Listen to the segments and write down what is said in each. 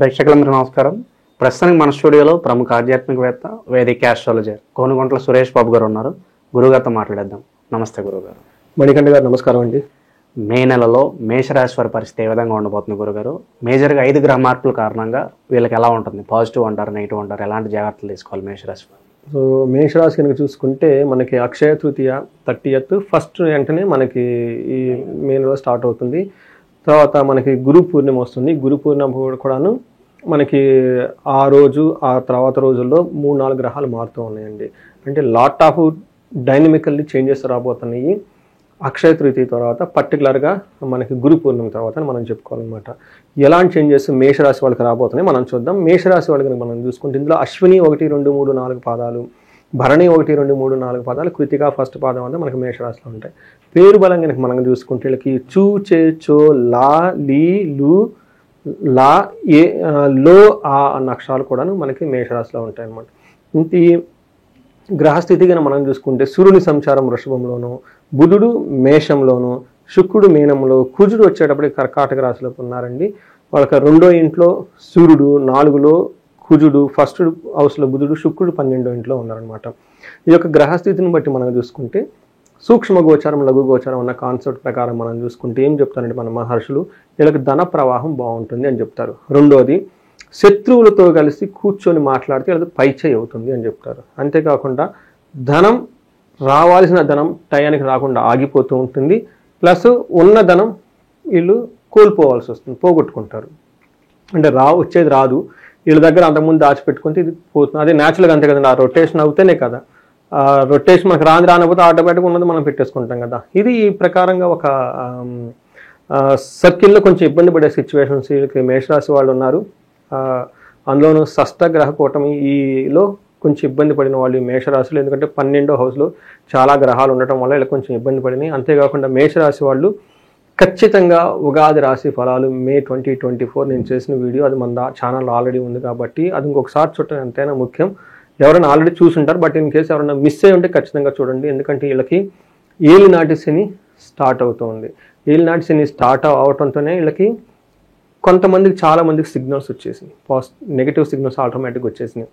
ప్రేక్షకులందరూ నమస్కారం. ప్రస్తుతానికి మన స్టూడియోలో ప్రముఖ ఆధ్యాత్మికవేత్త వేదిక ఆస్ట్రాలజర్ కోనుగొంట్ల సురేష్ బాబు గారు ఉన్నారు. గురుగారితో మాట్లాడేద్దాం. నమస్తే గురుగారు. మణికంఠ గారు నమస్కారం అండి. మే నెలలో మేషరాశి వారి పరిస్థితి ఏ విధంగా ఉండబోతుంది గురుగారు? మేజర్గా 5 గ్రహ మార్పుల కారణంగా వీళ్ళకి ఎలా ఉంటుంది? పాజిటివ్ అంటారు, నెగిటివ్ అంటారు, ఎలాంటి జాగ్రత్తలు తీసుకోవాలి మేషరాశి వారు? సో మేషరాశి కనుక చూసుకుంటే మనకి అక్షయ తృతీయ 30th ఫస్ట్ వెంటనే మనకి ఈ మే నెలలో స్టార్ట్ అవుతుంది. తర్వాత మనకి గురు పూర్ణిమ వస్తుంది. గురు పూర్ణిమ కూడాను మనకి ఆ రోజు ఆ తర్వాత రోజుల్లో 3-4 గ్రహాలు మారుతూ ఉన్నాయండి. అంటే లాట్ ఆఫ్ డైనమికల్లీ చేంజెస్ రాబోతున్నాయి అక్షయ తృతీయ తర్వాత, పర్టికులర్గా మనకి గురు పూర్ణిమ తర్వాత అని మనం చెప్పుకోవాలన్నమాట. ఎలాంటి చేంజెస్ మేషరాశి వాళ్ళకి రాబోతున్నాయి మనం చూద్దాం. మేషరాశి వాళ్ళకి మనం చూసుకుంటే ఇందులో అశ్విని 1, 2, 3, 4 పాదాలు, భరణి 1, 2, 3, 4 పాదాలు, కృతిక ఫస్ట్ పాదం అంతా మనకి మేషరాశిలో ఉంటాయి. పేరు బలం కనుక మనం చూసుకుంటే వీళ్ళకి చూ, చే, చో, లా, లీ, లు, లా, ఏ, లో, ఆ అన్న అక్షరాలు కూడాను మనకి మేషరాశిలో ఉంటాయి అన్నమాట. ఈ గ్రహస్థితి కనుక మనం చూసుకుంటే సూర్యుని సంచారం వృషభంలోను, బుధుడు మేషంలోను, శుక్రుడు మీనంలో, కుజుడు వచ్చేటప్పటికి కర్కాటక రాశిలో ఉన్నారండి. వాళ్ళకి 2వ ఇంట్లో సూర్యుడు, 4లో కుజుడు, ఫస్ట్ హౌస్లో బుధుడు, శుక్రుడు 12వ ఇంట్లో ఉన్నారనమాట. ఈ యొక్క గ్రహస్థితిని బట్టి మనం చూసుకుంటే సూక్ష్మ గోచారం, లఘు గోచారం అన్న కాన్సెప్ట్ ప్రకారం మనం చూసుకుంటే ఏం చెప్తారంటే మన మహర్షులు వీళ్ళకి ధన ప్రవాహం బాగుంటుంది అని చెప్తారు. రెండోది శత్రువులతో కలిసి కూర్చొని మాట్లాడితే వీళ్ళకి పైచేయి అవుతుంది అని చెప్తారు. అంతేకాకుండా ధనం రావాల్సిన ధనం టయానికి రాకుండా ఆగిపోతూ ఉంటుంది. ప్లస్ ఉన్న ధనం వీళ్ళు కోల్పోవాల్సి వస్తుంది, పోగొట్టుకుంటారు. అంటే వచ్చేది రాదు, వీళ్ళ దగ్గర అంతకుముందు దాచిపెట్టుకుంటే ఇది పోతుంది. అదే న్యాచురల్గా అంతే కదండి, ఆ రొటేషన్ అవుతేనే కదా. రొటేషన్ మనకు రానకపోతే ఆటోమేటిక్గా ఉన్నది మనం పెట్టేసుకుంటాం కదా. ఇది ఈ ప్రకారంగా ఒక సర్కిల్లో కొంచెం ఇబ్బంది పడే సిచ్యువేషన్స్ వీళ్ళకి మేషరాశి వాళ్ళు ఉన్నారు. అందులోనూ షష్టగ్రహ కూటమి ఈలో కొంచెం ఇబ్బంది పడిన వాళ్ళు ఈ మేషరాశులు. ఎందుకంటే 12వ హౌస్లో చాలా గ్రహాలు ఉండటం వల్ల ఇలా కొంచెం ఇబ్బంది పడినాయి. అంతేకాకుండా మేషరాశి వాళ్ళు ఖచ్చితంగా ఉగాది రాశి ఫలాలు మే 2024 నేను చేసిన వీడియో అది మన ఛానల్ ఆల్రెడీ ఉంది కాబట్టి అది ఇంకొకసారి చూడటం ఎంతైనా ముఖ్యం. ఎవరైనా ఆల్రెడీ చూసుంటారు, బట్ ఇన్ కేసు ఎవరైనా మిస్ అయ్యి ఉంటే ఖచ్చితంగా చూడండి. ఎందుకంటే వీళ్ళకి ఏలినాటి శని స్టార్ట్ అవుతుంది. ఏలినాటి శని స్టార్ట్ అవటంతోనే వీళ్ళకి కొంతమందికి చాలా మందికి సిగ్నల్స్ వచ్చేసినాయి, నెగిటివ్ సిగ్నల్స్ ఆటోమేటిక్గా వచ్చేసినాయి.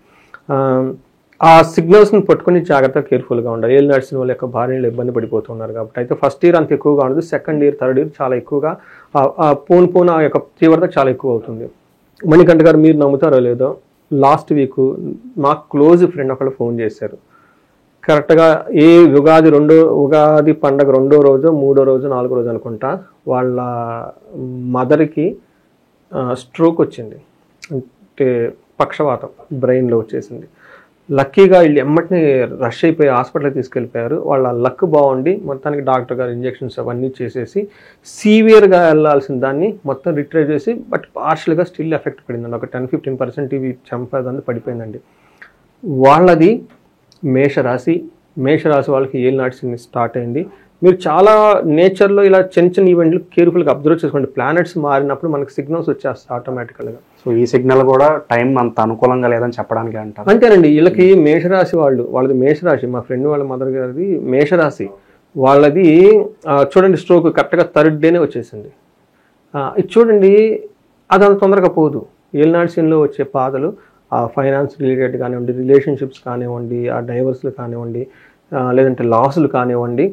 ఆ సిగ్నల్స్ని పట్టుకుని జాగ్రత్తగా కేర్ఫుల్గా ఉండాలి. ఏలినాటి శని వాళ్ళ యొక్క భార్యలు ఇబ్బంది పడిపోతున్నారు కాబట్టి. అయితే ఫస్ట్ ఇయర్ అంత ఎక్కువగా ఉండదు, సెకండ్ ఇయర్, థర్డ్ ఇయర్ చాలా ఎక్కువగా పోన్ ఆ యొక్క తీవ్రత చాలా ఎక్కువ అవుతుంది. మణికంఠ గారు మీరు నమ్ముతారో లేదో, లాస్ట్ వీక్ నాకు క్లోజ్ ఫ్రెండ్ ఒకళ్ళు ఫోన్ చేశారు. కరెక్ట్గా ఉగాది పండగ 2వ రోజు, 3వ రోజు, 4వ రోజు అనుకుంటా వాళ్ళ మదర్కి స్ట్రోక్ వచ్చింది. అంటే పక్షవాతం బ్రెయిన్లో వచ్చేసింది. లక్కీగా వీళ్ళు ఎమ్మటిని రష్ అయిపోయి హాస్పిటల్కి తీసుకెళ్ళిపోయారు. వాళ్ళ లక్ బాగుండి మొత్తానికి డాక్టర్ గారు ఇంజెక్షన్స్ అవన్నీ చేసేసి సీవియర్గా వెళ్ళాల్సిన దాన్ని మొత్తం రిట్రైవ్ చేసి, బట్ పార్షల్గా స్టిల్ ఎఫెక్ట్ పడిందండి. ఒక 10-15% ఇవి చంపదంతా పడిపోయిందండి. వాళ్ళది మేషరాశి వాళ్ళకి ఏలినాటి శని స్టార్ట్ అయింది. మీరు చాలా నేచర్లో ఇలా చిన్న ఈవెంట్లు కేర్ఫుల్గా అబ్జర్వ్ చేసుకోండి. ప్లానెట్స్ మారినప్పుడు మనకి సిగ్నల్స్ వచ్చేస్తాయి ఆటోమేటికల్గా. సో ఈ సిగ్నల్ కూడా టైం అంత అనుకూలంగా లేదని చెప్పడానికి అంటారు. అంతేనండి. వీళ్ళకి మేషరాశి వాళ్ళది మేషరాశి. మా ఫ్రెండ్ వాళ్ళ మదర్ గారిది మేషరాశి. వాళ్ళది చూడండి స్ట్రోక్ కరెక్ట్గా 3rd డేనే వచ్చేసింది. ఇది చూడండి, అది అంత తొందరగా పోదు. ఏలినాటి శనిలో వచ్చే బాధలు ఆ ఫైనాన్స్ రిలేటెడ్ కానివ్వండి, రిలేషన్షిప్స్ కానివ్వండి, ఆ డైవర్స్లు కానివ్వండి, లేదంటే లాసులు కానివ్వండి,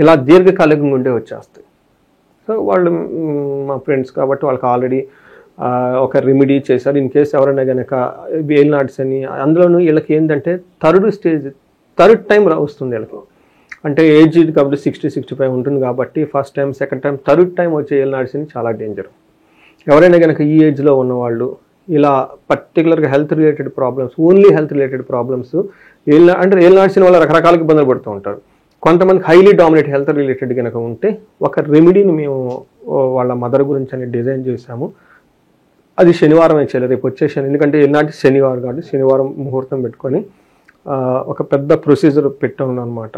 ఇలా దీర్ఘకాలికంగా ఉండే వచ్చేస్తాయి. సో వాళ్ళు మా ఫ్రెండ్స్ కాబట్టి వాళ్ళకి ఆల్రెడీ ఒక రెమెడీ చేశారు. ఇన్ కేసు ఎవరైనా కనుక ఏలినాటి శని, అందులోనూ వీళ్ళకి ఏంటంటే థర్డ్ టైం వస్తుంది వీళ్ళకి. అంటే ఏజ్ కాబట్టి 60-65 ఉంటుంది కాబట్టి first time, second time, third time వచ్చే ఏలినాటి శని చాలా డేంజర్. ఎవరైనా కనుక ఈ ఏజ్లో ఉన్నవాళ్ళు ఇలా పర్టికులర్గా health related problems, only health related problems అంటే ఏలినాటి శని వల్ల రకరకాల ఇబ్బందులు పడుతూ ఉంటారు. కొంతమందికి హైలీ డామినేట్ హెల్త్ రిలేటెడ్ కనుక ఉంటే ఒక రెమెడీని మేము వాళ్ళ మదర్ గురించి అని డిజైన్ చేశాము. అది శనివారం చేయలేదు, రేపు వచ్చే ఎందుకంటే ఏలినాటి శనివారం కాబట్టి శనివారం ముహూర్తం పెట్టుకొని ఒక పెద్ద ప్రొసీజర్ పెట్టాము అనమాట.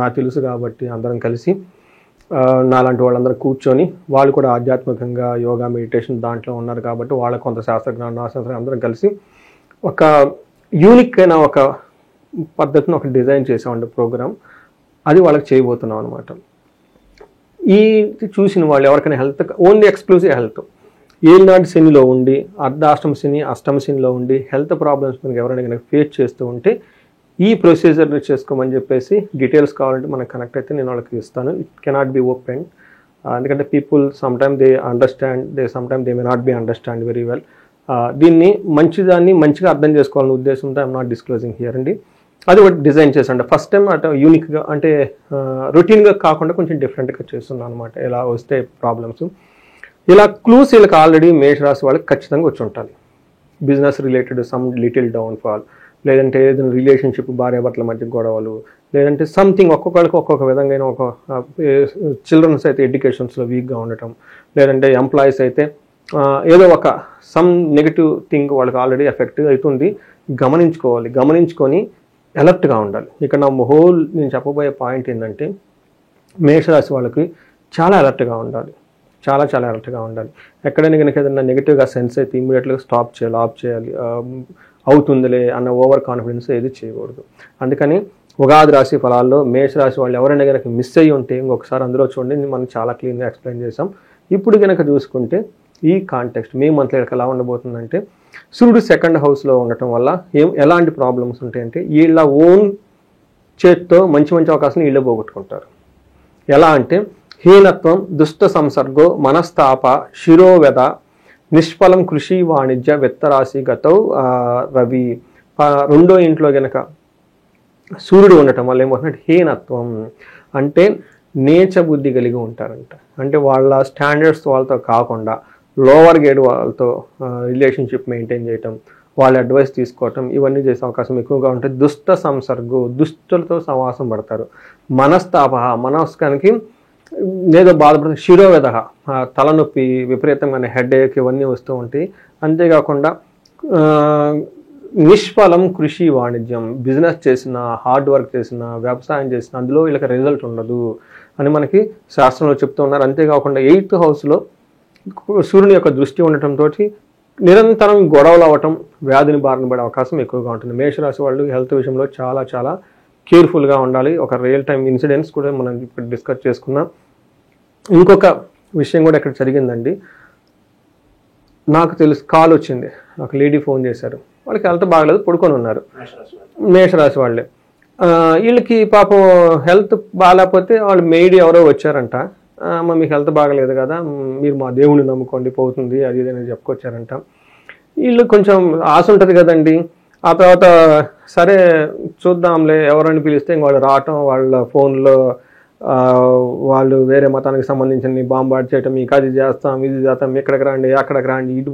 నాకు తెలుసు కాబట్టి అందరం కలిసి నాలాంటి వాళ్ళందరూ కూర్చొని, వాళ్ళు కూడా ఆధ్యాత్మికంగా యోగా మెడిటేషన్ దాంట్లో ఉన్నారు కాబట్టి వాళ్ళ కొంత శాస్త్రజ్ఞానం, నా శాస్త్రం అందరం కలిసి ఒక యూనిక్ అయిన ఒక పద్ధతిని ఒక డిజైన్ చేసామండి ప్రోగ్రామ్. అది వాళ్ళకి చేయబోతున్నాం అనమాట. ఈ చూసిన వాళ్ళు ఎవరికైనా హెల్త్ ఓన్లీ ఎక్స్క్లూజివ్ హెల్త్ ఏలినాటి శనిలో ఉండి అర్ధాష్టమ శని అష్టమ శనిలో ఉండి హెల్త్ ప్రాబ్లమ్స్ మనకి ఎవరైనా కనుక ఫేస్ చేస్తూ ఉంటే ఈ ప్రొసీజర్ చేసుకోమని చెప్పేసి డీటెయిల్స్ కావాలంటే మనకు కనెక్ట్ అయితే నేను వాళ్ళకి ఇస్తాను. ఇట్ కెనాట్ బి ఓపెన్, ఎందుకంటే people sometime they understand, sometime they may not be understand very well. దీన్ని మంచిదాన్ని మంచిగా అర్థం చేసుకోవాలనే ఉద్దేశంతో ఐఎమ్ నాట్ డిస్క్లోజింగ్ హియర్ అండి. అది ఒకటి డిజైన్ చేసాను ఫస్ట్ టైం, అటు యూనిక్గా అంటే రొటీన్గా కాకుండా కొంచెం డిఫరెంట్గా చేస్తున్నాను అనమాట. ఎలా వస్తే ప్రాబ్లమ్స్ ఇలా క్లూస్ వీళ్ళకి ఆల్రెడీ మేషరాశి వాళ్ళకి ఖచ్చితంగా వచ్చి ఉండాలి. Business related some little downfall, లేదంటే ఏదైనా రిలేషన్షిప్ భార్యాభర్తల మధ్య గొడవలు, లేదంటే సంథింగ్ ఒక్కొక్కరికి ఒక్కొక్క విధంగా ఒక చిల్డ్రన్స్ అయితే ఎడ్యుకేషన్స్లో వీక్గా ఉండటం, లేదంటే ఎంప్లాయీస్ అయితే ఏదో ఒక సమ్ నెగిటివ్ థింగ్ వాళ్ళకి ఆల్రెడీ ఎఫెక్ట్ అవుతుంది. గమనించుకొని అలర్ట్గా ఉండాలి. ఇక్కడ నా నేను చెప్పబోయే పాయింట్ ఏంటంటే మేషరాశి వాళ్ళకి చాలా అలర్ట్గా ఉండాలి, చాలా అలర్ట్గా ఉండాలి. ఎక్కడైనా కనుక ఏదైనా నెగిటివ్గా సెన్స్ అయితే ఇమీడియట్గా స్టాప్ చేయాలి, ఆఫ్ చేయాలి. అవుతుందిలే అన్న ఓవర్ కాన్ఫిడెన్స్ ఏది చేయకూడదు. అందుకని ఉగాది రాశి ఫలాల్లో మేషరాశి వాళ్ళు ఎవరైనా కనుక మిస్ అయ్యి ఉంటే ఇంకొకసారి అందులో చూడండి, మనం చాలా క్లీన్గా ఎక్స్ప్లెయిన్ చేసాం. ఇప్పుడు కనుక చూసుకుంటే ఈ కాంటెక్స్ట్ మే మంత్లో ఎలా ఉండబోతుందంటే సూర్యుడు సెకండ్ హౌస్లో ఉండటం వల్ల ఎలాంటి ప్రాబ్లమ్స్ ఉంటాయంటే వీళ్ళ ఓన్ చేత్తో మంచి అవకాశాలను వీళ్ళే పోగొట్టుకుంటారు. ఎలా అంటే హీనత్వం, దుష్ట సంసర్గో, మనస్తాప, శిరోవ్యధ, నిష్ఫలం కృషి వాణిజ్య విత్తరాశి గతౌ రవి. రెండో ఇంట్లో గనక సూర్యుడు ఉండటం వల్ల ఏమవుతుందంటే హీనత్వం అంటే నీచ బుద్ధి కలిగి ఉంటారంట. అంటే వాళ్ళ స్టాండర్డ్స్ వాళ్ళతో కాకుండా లోవర్ గ్రేడ్ వాళ్ళతో రిలేషన్షిప్ మెయింటైన్ చేయటం, వాళ్ళ అడ్వైస్ తీసుకోవటం, ఇవన్నీ చేసే అవకాశం ఎక్కువగా ఉంటాయి. దుష్ట సంసర్గు, దుష్టులతో సమాసం పడతారు. మనస్తాప, మనస్కానికి ఏదో బాధపడుతుంది. శిరోవ్యధ, తలనొప్పి, విపరీతమైన హెడేక్, ఇవన్నీ వస్తూ ఉంటాయి. అంతేకాకుండా నిష్ఫలం కృషి వాణిజ్యం, బిజినెస్ చేసిన, హార్డ్ వర్క్ చేసిన, వ్యవసాయం చేసిన అందులో వీళ్ళకి రిజల్ట్ ఉండదు అని మనకి శాస్త్రంలో చెప్తూ ఉన్నారు. అంతేకాకుండా 8th హౌస్లో సూర్యుని యొక్క దృష్టి ఉండటంతో నిరంతరం గొడవలు అవ్వటం, వ్యాధిని బారిన పడే అవకాశం ఎక్కువగా ఉంటుంది. మేషరాశి వాళ్ళు హెల్త్ విషయంలో చాలా కేర్ఫుల్గా ఉండాలి. ఒక రియల్ టైం ఇన్సిడెంట్స్ కూడా మనం ఇప్పుడు డిస్కస్ చేసుకున్నాం. ఇంకొక విషయం కూడా ఇక్కడ జరిగిందండి. నాకు తెలుసు, కాల్ వచ్చింది, ఒక లేడీ ఫోన్ చేశారు. వాళ్ళకి హెల్త్ బాగలేదు, పడుకొని ఉన్నారు, మేషరాశి వాళ్ళే. వీళ్ళకి పాపం హెల్త్ బాగాలేకపోతే వాళ్ళు మెయిడ్ ఎవరో వచ్చారంట. మీకు హెల్త్ బాగలేదు కదా, మీరు మా దేవుడిని నమ్ముకోండి పోతుంది అది ఇదని చెప్పుకొచ్చారంట. వీళ్ళు కొంచెం ఆశ ఉంటుంది కదండి. ఆ తర్వాత సరే చూద్దాంలే ఎవరైనా పిలిస్తే ఇంక వాళ్ళు రావటం, వాళ్ళ ఫోన్లో వాళ్ళు వేరే మతానికి సంబంధించిన బాంబార్డ్ చేయటం, మీకు అది చేస్తాం ఇది చేస్తాం, ఇక్కడికి రండి అక్కడికి రండి, ఇటు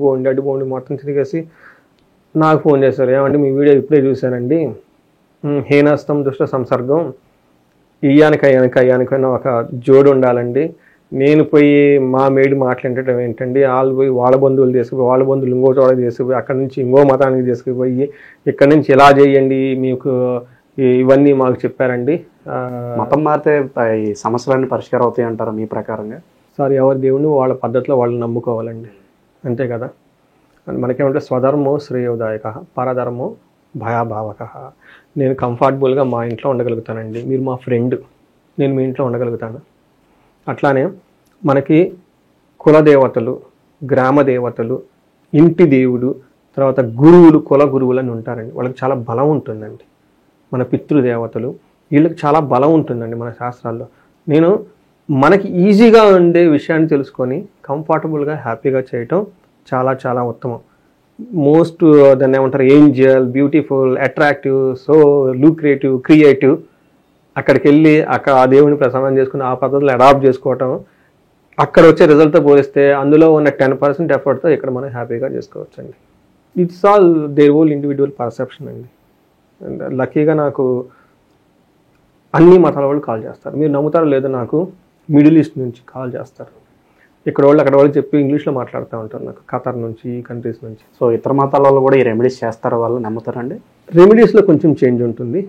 పోండి మొత్తం తిరిగేసి నాకు ఫోన్ చేశారు. ఏమంటే మీ వీడియో ఇప్పుడే చూశానండి, హీనస్తం దుష్ట సంసర్గం, అయ్యానికైనా ఒక జోడు ఉండాలండి. నేను పోయి మా మేడి మాట్లాడటం ఏంటండి, వాళ్ళు పోయి వాళ్ళ బంధువులు తీసుకుపోయి, వాళ్ళ బంధువులు ఇంకో చోట తీసుకుపోయి, అక్కడి నుంచి ఇంకో మతానికి తీసుకుపోయి ఇక్కడి నుంచి ఇలా చేయండి మీకు ఇవన్నీ మాకు చెప్పారండి. మతం మారితే ఈ సమస్యలన్నీ పరిష్కారం అవుతాయి అంటారా మీ ప్రకారంగా? సార్, ఎవరి దేవుని వాళ్ళ పద్ధతిలో వాళ్ళు నమ్ముకోవాలండి, అంతే కదా. మనకేమంటే స్వధర్మో శ్రేయోదాయక, పరధర్మో భయాభావక. నేను కంఫర్టబుల్గా మా ఇంట్లో ఉండగలుగుతానండి, మీరు మా ఫ్రెండ్, నేను మీ ఇంట్లో ఉండగలుగుతాను. అట్లానే మనకి కులదేవతలు, గ్రామ దేవతలు, ఇంటి దేవుడు, తర్వాత గురువులు, కుల గురువులు అని ఉంటారండి. వాళ్ళకి చాలా బలం ఉంటుందండి. మన పితృదేవతలు, వీళ్ళకి చాలా బలం ఉంటుందండి మన శాస్త్రాల్లో. మనకి ఈజీగా ఉండే విషయాన్ని తెలుసుకొని కంఫర్టబుల్గా హ్యాపీగా చేయటం చాలా ఉత్తమం. మోస్ట్ దాన్ని ఏమంటారు, angel, beautiful, attractive, so lucrative, creative. అక్కడికి వెళ్ళి అక్కడ ఆ దేవుని ప్రసన్నం చేసుకుని ఆ పద్ధతిలో అడాప్ట్ చేసుకోవటం, అక్కడ వచ్చే రిజల్ట్తో పోలిస్తే అందులో ఉన్న 10% ఎఫర్ట్తో ఇక్కడ మనం హ్యాపీగా చేసుకోవచ్చు అండి. It's all their all individual perception అండి. అండ్ లక్కీగా నాకు అన్ని మతాల వాళ్ళు కాల్ చేస్తారు. మీరు నమ్ముతారో లేదో, నాకు మిడిల్ ఈస్ట్ నుంచి కాల్ చేస్తారు. ఇక్కడ వాళ్ళు అక్కడ వాళ్ళు చెప్పి ఇంగ్లీష్లో మాట్లాడుతూ ఉంటారు నాకు, ఖతర్ నుంచి, ఈ కంట్రీస్ నుంచి. సో ఇతర మతాల వాళ్ళు కూడా ఈ రెమెడీస్ చేస్తారు, వాళ్ళు నమ్ముతారండి? రెమెడీస్లో కొంచెం చేంజ్ ఉంటుంది,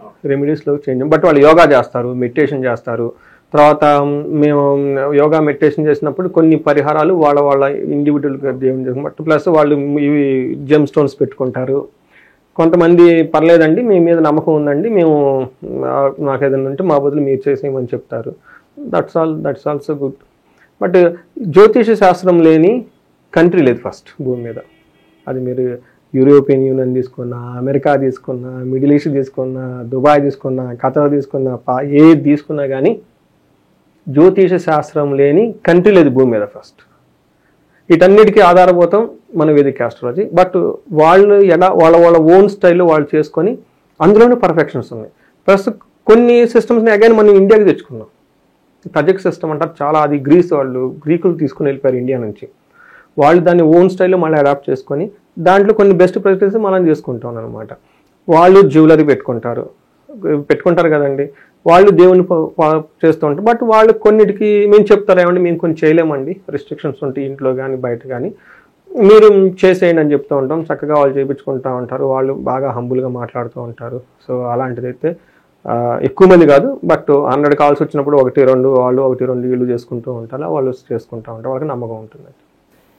బట్ వాళ్ళు యోగా చేస్తారు, మెడిటేషన్ చేస్తారు. తర్వాత మేము యోగా మెడిటేషన్ చేసినప్పుడు కొన్ని పరిహారాలు వాళ్ళ ఇండివిజువల్గా దేవుని చేసినట్టు, ప్లస్ వాళ్ళు ఇవి జెమ్ స్టోన్స్ పెట్టుకుంటారు. కొంతమంది పర్లేదండి, మీ మీద నమ్మకం ఉందండి, మేము నాకు ఏదైనా ఉంటే మా బదులు మీరు చేసేయమని చెప్తారు. That's also good. బట్ జ్యోతిష శాస్త్రం లేని కంట్రీ లేదు ఫస్ట్ భూమి మీద. అది మీరు యూరోపియన్ యూనియన్ తీసుకున్నా, అమెరికా తీసుకున్నా, మిడిల్ ఈస్ట్ తీసుకున్నా, దుబాయ్ తీసుకున్నా, ఖతర్ తీసుకున్నా, ఏది తీసుకున్నా కానీ జ్యోతిష శాస్త్రం లేని కంట్రీ లేదు భూమి మీద ఫస్ట్. వీటన్నిటికీ ఆధారపోతాం మన వేదిక ఆస్ట్రాలజీ. బట్ వాళ్ళు ఎలా వాళ్ళ ఓన్ స్టైల్లో వాళ్ళు చేసుకొని అందులోనే పర్ఫెక్షన్స్ ఉన్నాయి. ప్లస్ కొన్ని సిస్టమ్స్ని అగైన్ మనం ఇండియాకి తెచ్చుకున్నాం. తజిక్ సిస్టమ్ అంటారు చాలా, అది గ్రీకులు తీసుకుని వెళ్ళిపోయారు ఇండియా నుంచి. వాళ్ళు దాన్ని ఓన్ స్టైల్లో మళ్ళీ అడాప్ట్ చేసుకొని దాంట్లో కొన్ని బెస్ట్ ప్రాక్టీసెస్ మనం చేసుకుంటాం అనమాట. వాళ్ళు జ్యువెలరీ పెట్టుకుంటారు కదండి, వాళ్ళు దేవుని చేస్తూ ఉంటారు. బట్ వాళ్ళు కొన్నిటికి మేము చెప్తారు ఏమండి మేము కొన్ని చేయలేమండి, రిస్ట్రిక్షన్స్ ఉంటాయి ఇంట్లో కానీ బయట కానీ, మీరు చేసేయండి అని చెప్తూ ఉంటాం. చక్కగా వాళ్ళు చేయించుకుంటూ ఉంటారు. వాళ్ళు బాగా హంబుల్గా మాట్లాడుతూ ఉంటారు. సో అలాంటిదైతే ఎక్కువ మంది కాదు, బట్ 100 కాల్స్ వచ్చినప్పుడు 1-2 వాళ్ళు 1-2 వీళ్ళు చేసుకుంటూ ఉంటారు. వాళ్ళు చేసుకుంటూ ఉంటారు, వాళ్ళకి నమ్మకం ఉంటుంది.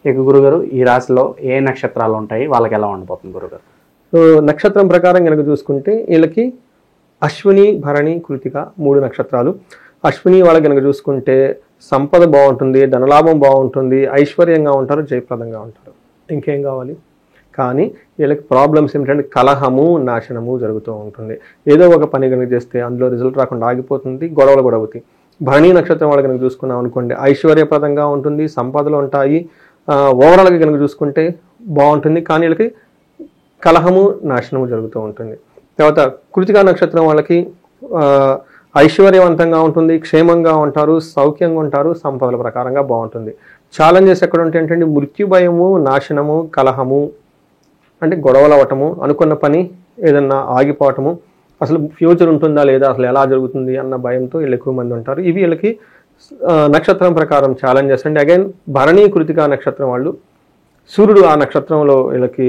ఇక గురుగారు ఈ రాశిలో ఏ నక్షత్రాలు ఉంటాయి, వాళ్ళకి ఎలా ఉండిపోతుంది గురుగారు? సో నక్షత్రం ప్రకారం కనుక చూసుకుంటే వీళ్ళకి అశ్విని, భరణి, కృతిక 3 నక్షత్రాలు. అశ్విని వాళ్ళకి కనుక చూసుకుంటే సంపద బాగుంటుంది, ధనలాభం బాగుంటుంది, ఐశ్వర్యంగా ఉంటారు, జయప్రదంగా ఉంటారు. ఇంకేం కావాలి? కానీ వీళ్ళకి ప్రాబ్లమ్స్ ఏమిటంటే కలహము, నాశనము జరుగుతూ ఉంటుంది. ఏదో ఒక పని కనుక చేస్తే అందులో రిజల్ట్ రాకుండా ఆగిపోతుంది, గొడవలు కూడా అవుతాయి. భరణి నక్షత్రం వాళ్ళు కనుక చూసుకున్నాం అనుకోండి, ఐశ్వర్యప్రదంగా ఉంటుంది, సంపదలు ఉంటాయి, ఓవరాల్గా కనుక చూసుకుంటే బాగుంటుంది. కానీ వీళ్ళకి కలహము, నాశనము జరుగుతూ ఉంటుంది. తర్వాత కృతికా నక్షత్రం వాళ్ళకి ఐశ్వర్యవంతంగా ఉంటుంది, క్షేమంగా ఉంటారు, సౌఖ్యంగా ఉంటారు, సంపదల ప్రకారంగా బాగుంటుంది. ఛాలెంజెస్ ఎక్కడ ఉంటాయి ఏంటంటే మృత్యు భయము, నాశనము, కలహము, అంటే గొడవలు అవ్వటము, అనుకున్న పని ఏదన్నా ఆగిపోవటము, అసలు ఫ్యూచర్ ఉంటుందా లేదా, అసలు ఎలా జరుగుతుంది అన్న భయంతో వీళ్ళు ఎక్కువ మంది ఉంటారు. ఇవి వీళ్ళకి నక్షత్రం ప్రకారం ఛాలెంజెస్ అండి. అగైన్ భరణి, కృతికా నక్షత్రం వాళ్ళు సూర్యుడు ఆ నక్షత్రంలో వీళ్ళకి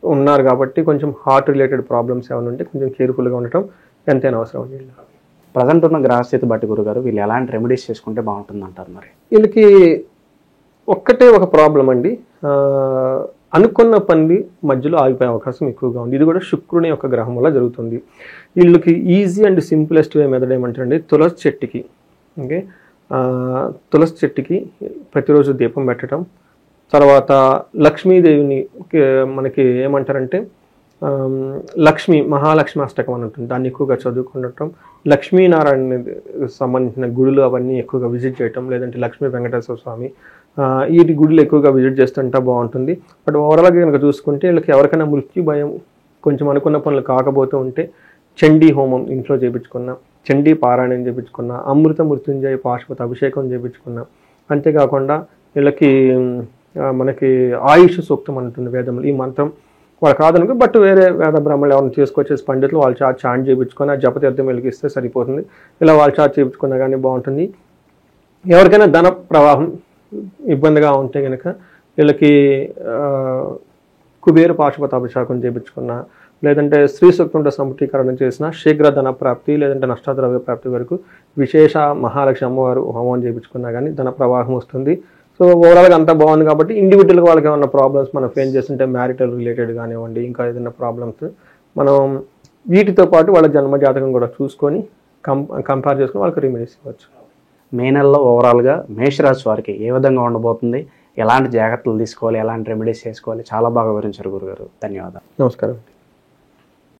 ఉన్నారు కాబట్టి కొంచెం హార్ట్ రిలేటెడ్ ప్రాబ్లమ్స్ ఏమైనా ఉంటే కొంచెం కేర్ఫుల్గా ఉండటం ఎంతైనా అవసరం అండి. ప్రజెంట్ ఉన్న గ్రహస్థితి బట్టి గురుగారు వీళ్ళు ఎలాంటి రెమెడీస్ చేసుకుంటే బాగుంటుంది అంటారు? మరి వీళ్ళకి ఒక్కటే ఒక ప్రాబ్లం అండి, అనుకున్న పని మధ్యలో ఆగిపోయే అవకాశం ఎక్కువగా ఉంది. ఇది కూడా శుక్రుని యొక్క గ్రహం వల్ల జరుగుతుంది. వీళ్ళకి easy and simplest way method ఏమంటారండి, తులసి చెట్టుకి తులసి చెట్టుకి ప్రతిరోజు దీపం పెట్టడం. తర్వాత లక్ష్మీదేవిని మనకి ఏమంటారంటే మహాలక్ష్మి అష్టకం అని ఉంటుంది, దాన్ని ఎక్కువగా చదువుకుండటం. లక్ష్మీనారాయణ సంబంధించిన గుడులు అవన్నీ ఎక్కువగా విజిట్ చేయటం, లేదంటే లక్ష్మీ వెంకటేశ్వర స్వామి ఈ గుడులు ఎక్కువగా విజిట్ చేస్తుంటే బాగుంటుంది. బట్ ఓవరాల్గా కనుక చూసుకుంటే వీళ్ళకి ఎవరికైనా మృత్యు భయం, కొంచెం అనుకున్న పనులు కాకపోతూ ఉంటే చండీ హోమం ఇంట్లో చేయించుకున్నా, చండీ పారాయణం చేయించుకున్నా, అమృత మృత్యుంజయ పాశుపత అభిషేకం చేయించుకున్నా. అంతేకాకుండా వీళ్ళకి మనకి ఆయుష్ సూక్తం అంటుంది వేదములు, ఈ మంత్రం వాళ్ళు కాదనుకో బట్ వేరే వేద బ్రాహ్మణులు ఎవరైనా చేసుకొచ్చేసి పండితులు వాళ్ళు చాట్ చేయించుకొని ఆ జపతీర్థం వెలిగిస్తే సరిపోతుంది. ఇలా వాళ్ళు చాట్ చేయించుకున్నా కానీ బాగుంటుంది. ఎవరికైనా ధన ప్రవాహం ఇబ్బందిగా ఉంటే కనుక వీళ్ళకి కుబేర పాశుపత అభిషేకం చేయించుకున్నా, లేదంటే స్త్రీ సూక్తంతో సంపుటీకరణ చేసిన శీఘ్ర ధన ప్రాప్తి లేదంటే నష్టద్రవ్య ప్రాప్తి వరకు విశేష మహాలక్ష్మి అమ్మవారు హోమం చేయించుకున్నా కానీ ధన ప్రవాహం వస్తుంది. సో ఓవరాల్గా అంతా బాగుంది కాబట్టి ఇండివిజువల్గా వాళ్ళకి ఏమన్నా ప్రాబ్లమ్స్ మనం ఫేస్ చేస్తుంటే మ్యారిటల్ రిలేటెడ్ కానివ్వండి, ఇంకా ఏదైనా ప్రాబ్లమ్స్ మనం వీటితో పాటు వాళ్ళ జన్మజాతకం కూడా చూసుకొని కంపేర్ చేసుకొని వాళ్ళకి రెమెడీస్ ఇవ్వచ్చు. మే నెలలో ఓవరాల్గా మేషరాశి వారికి ఏ విధంగా ఉండబోతుంది, ఎలాంటి జాగ్రత్తలు తీసుకోవాలి, ఎలాంటి రెమెడీస్ చేసుకోవాలి, చాలా బాగా వివరించారు గురుగారు. ధన్యవాదాలు. నమస్కారం.